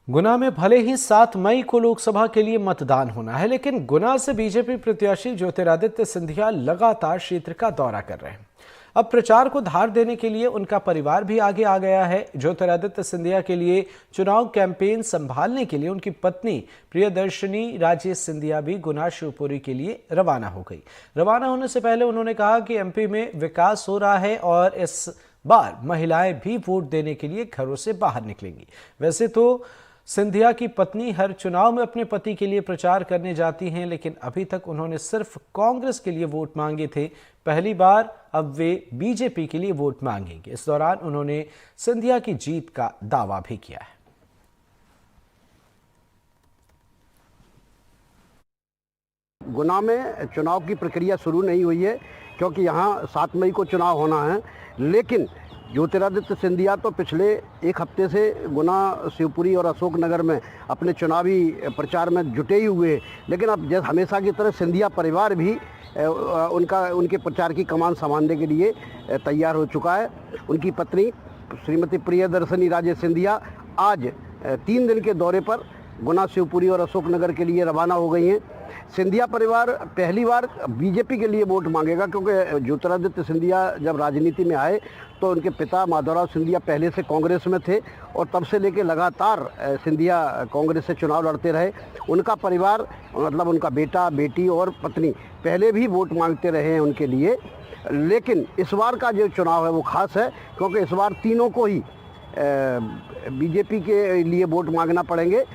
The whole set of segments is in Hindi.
गुना में भले ही 7 मई को लोकसभा के लिए मतदान होना है, लेकिन गुना से बीजेपी प्रत्याशी ज्योतिरादित्य सिंधिया लगातार क्षेत्र का दौरा कर रहे हैं। अब प्रचार को धार देने के लिए उनका परिवार भी आगे आ गया है। ज्योतिरादित्य सिंधिया के लिए चुनाव कैंपेन संभालने के लिए उनकी पत्नी प्रियदर्शनी राजेश सिंधिया भी गुना शिवपुरी के लिए रवाना हो गई। रवाना होने से पहले उन्होंने कहा कि एमपी में विकास हो रहा है और इस बार महिलाएं भी वोट देने के लिए घरों से बाहर निकलेंगी। वैसे तो सिंधिया की पत्नी हर चुनाव में अपने पति के लिए प्रचार करने जाती हैं, लेकिन अभी तक उन्होंने सिर्फ कांग्रेस के लिए वोट मांगे थे। पहली बार अब वे बीजेपी के लिए वोट मांगेंगे। इस दौरान उन्होंने सिंधिया की जीत का दावा भी किया है। गुना में चुनाव की प्रक्रिया शुरू नहीं हुई है, क्योंकि यहाँ 7 मई को चुनाव होना है। लेकिन ज्योतिरादित्य सिंधिया तो पिछले एक हफ्ते से गुना, शिवपुरी और अशोकनगर में अपने चुनावी प्रचार में जुटे ही हुए हैं। लेकिन अब जैसे हमेशा की तरह सिंधिया परिवार भी उनके प्रचार की कमान संभालने के लिए तैयार हो चुका है। उनकी पत्नी श्रीमती प्रियदर्शनी राजेश सिंधिया आज 3 दिन के दौरे पर गुना, शिवपुरी और अशोकनगर के लिए रवाना हो गई हैं। सिंधिया परिवार पहली बार बीजेपी के लिए वोट मांगेगा, क्योंकि ज्योतिरादित्य सिंधिया जब राजनीति में आए तो उनके पिता माधवराव सिंधिया पहले से कांग्रेस में थे और तब से लेके लगातार सिंधिया कांग्रेस से चुनाव लड़ते रहे। उनका परिवार, मतलब उनका बेटा, बेटी और पत्नी पहले भी वोट मांगते रहे हैं उनके लिए। लेकिन इस बार का जो चुनाव है वो खास है, क्योंकि इस बार तीनों को ही बीजेपी के लिए वोट मांगना पड़ेंगे।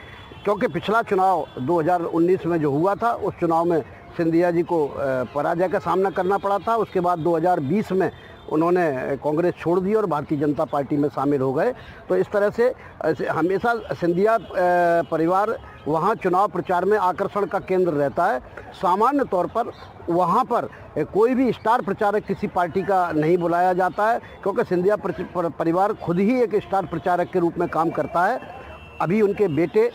क्योंकि पिछला चुनाव 2019 में जो हुआ था, उस चुनाव में सिंधिया जी को पराजय का सामना करना पड़ा था। उसके बाद 2020 में उन्होंने कांग्रेस छोड़ दी और भारतीय जनता पार्टी में शामिल हो गए। तो इस तरह से हमेशा सिंधिया परिवार वहाँ चुनाव प्रचार में आकर्षण का केंद्र रहता है। सामान्य तौर पर वहाँ पर कोई भी स्टार प्रचारक किसी पार्टी का नहीं बुलाया जाता है, क्योंकि सिंधिया परिवार खुद ही एक स्टार प्रचारक के रूप में काम करता है। अभी उनके बेटे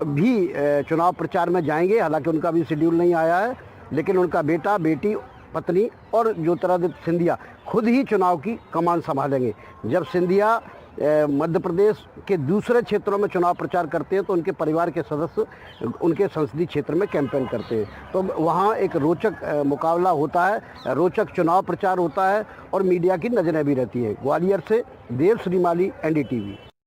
भी चुनाव प्रचार में जाएंगे, हालांकि उनका भी शेड्यूल नहीं आया है। लेकिन उनका बेटा, बेटी, पत्नी और ज्योतिरादित्य सिंधिया खुद ही चुनाव की कमान संभालेंगे। जब सिंधिया मध्य प्रदेश के दूसरे क्षेत्रों में चुनाव प्रचार करते हैं तो उनके परिवार के सदस्य उनके संसदीय क्षेत्र में कैंपेन करते हैं। तो वहाँ एक रोचक मुकाबला होता है, रोचक चुनाव प्रचार होता है और मीडिया की नज़रें भी रहती है। ग्वालियर से देव श्रीमाली, NDTV।